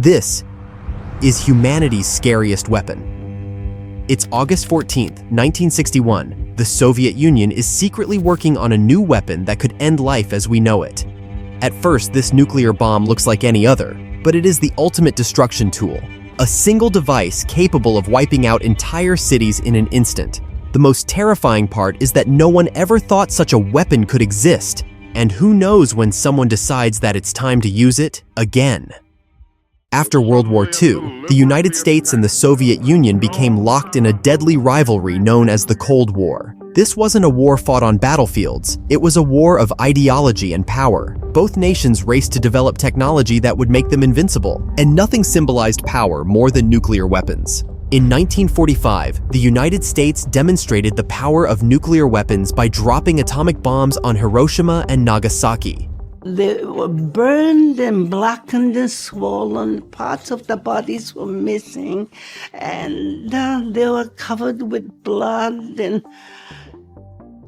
This is humanity's scariest weapon. It's August 14th, 1961. The Soviet Union is secretly working on a new weapon that could end life as we know it. At first, this nuclear bomb looks like any other, but it is the ultimate destruction tool. A single device capable of wiping out entire cities in an instant. The most terrifying part is that no one ever thought such a weapon could exist. And who knows when someone decides that it's time to use it again. After World War II, the United States and the Soviet Union became locked in a deadly rivalry known as the Cold War. This wasn't a war fought on battlefields, it was a war of ideology and power. Both nations raced to develop technology that would make them invincible, and nothing symbolized power more than nuclear weapons. In 1945, the United States demonstrated the power of nuclear weapons by dropping atomic bombs on Hiroshima and Nagasaki. They were burned and blackened and swollen. Parts of the bodies were missing, and they were covered with blood, and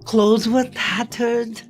clothes were tattered.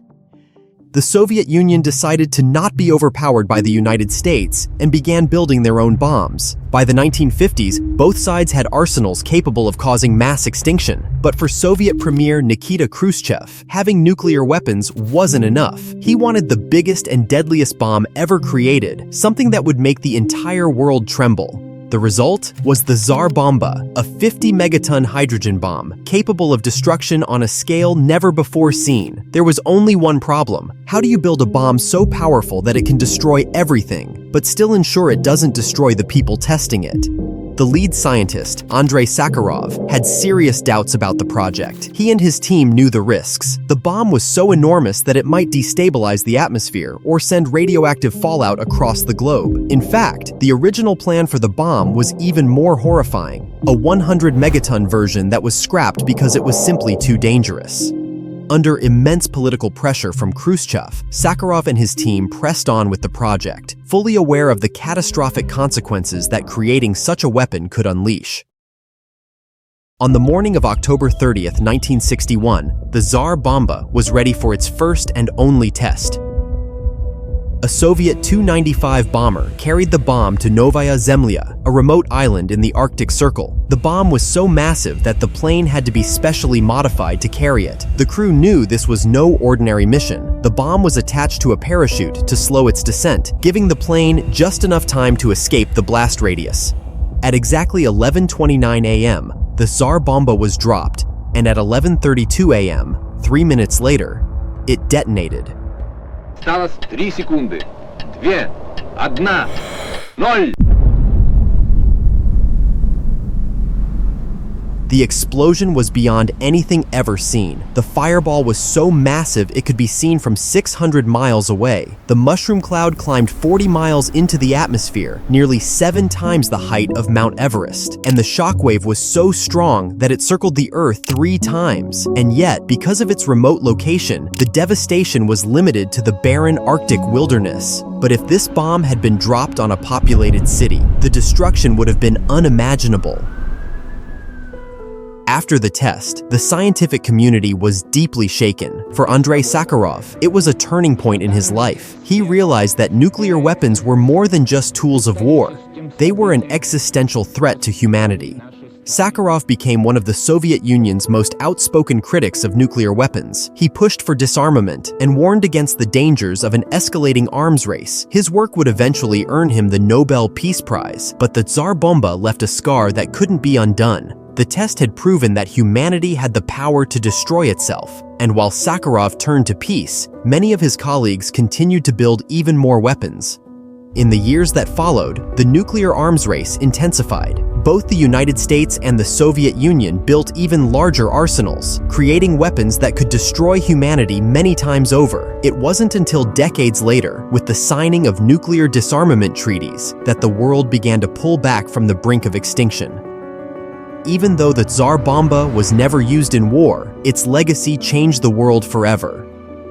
The Soviet Union decided to not be overpowered by the United States and began building their own bombs. By the 1950s, both sides had arsenals capable of causing mass extinction. But for Soviet Premier Nikita Khrushchev, having nuclear weapons wasn't enough. He wanted the biggest and deadliest bomb ever created, something that would make the entire world tremble. The result was the Tsar Bomba, a 50-megaton hydrogen bomb, capable of destruction on a scale never before seen. There was only one problem. How do you build a bomb so powerful that it can destroy everything, but still ensure it doesn't destroy the people testing it? The lead scientist, Andrei Sakharov, had serious doubts about the project. He and his team knew the risks. The bomb was so enormous that it might destabilize the atmosphere or send radioactive fallout across the globe. In fact, the original plan for the bomb was even more horrifying, a 100-megaton version that was scrapped because it was simply too dangerous. Under immense political pressure from Khrushchev, Sakharov and his team pressed on with the project, fully aware of the catastrophic consequences that creating such a weapon could unleash. On the morning of October 30th, 1961, the Tsar Bomba was ready for its first and only test. A Soviet Tu-95 bomber carried the bomb to Novaya Zemlya, a remote island in the Arctic Circle. The bomb was so massive that the plane had to be specially modified to carry it. The crew knew this was no ordinary mission. The bomb was attached to a parachute to slow its descent, giving the plane just enough time to escape the blast radius. At exactly 11:29 a.m., the Tsar Bomba was dropped, and at 11:32 a.m., 3 minutes later, it detonated. Осталось 3 секунды. 2, 1, 0. The explosion was beyond anything ever seen. The fireball was so massive it could be seen from 600 miles away. The mushroom cloud climbed 40 miles into the atmosphere, nearly 7 times the height of Mount Everest. And the shockwave was so strong that it circled the Earth 3 times. And yet, because of its remote location, the devastation was limited to the barren Arctic wilderness. But if this bomb had been dropped on a populated city, the destruction would have been unimaginable. After the test, the scientific community was deeply shaken. For Andrei Sakharov, it was a turning point in his life. He realized that nuclear weapons were more than just tools of war. They were an existential threat to humanity. Sakharov became one of the Soviet Union's most outspoken critics of nuclear weapons. He pushed for disarmament and warned against the dangers of an escalating arms race. His work would eventually earn him the Nobel Peace Prize, but the Tsar Bomba left a scar that couldn't be undone. The test had proven that humanity had the power to destroy itself, and while Sakharov turned to peace, many of his colleagues continued to build even more weapons. In the years that followed, the nuclear arms race intensified. Both the United States and the Soviet Union built even larger arsenals, creating weapons that could destroy humanity many times over. It wasn't until decades later, with the signing of nuclear disarmament treaties, that the world began to pull back from the brink of extinction. Even though the Tsar Bomba was never used in war, its legacy changed the world forever.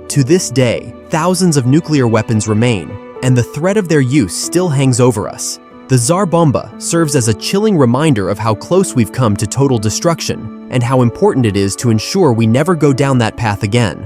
To this day, thousands of nuclear weapons remain, and the threat of their use still hangs over us. The Tsar Bomba serves as a chilling reminder of how close we've come to total destruction, and how important it is to ensure we never go down that path again.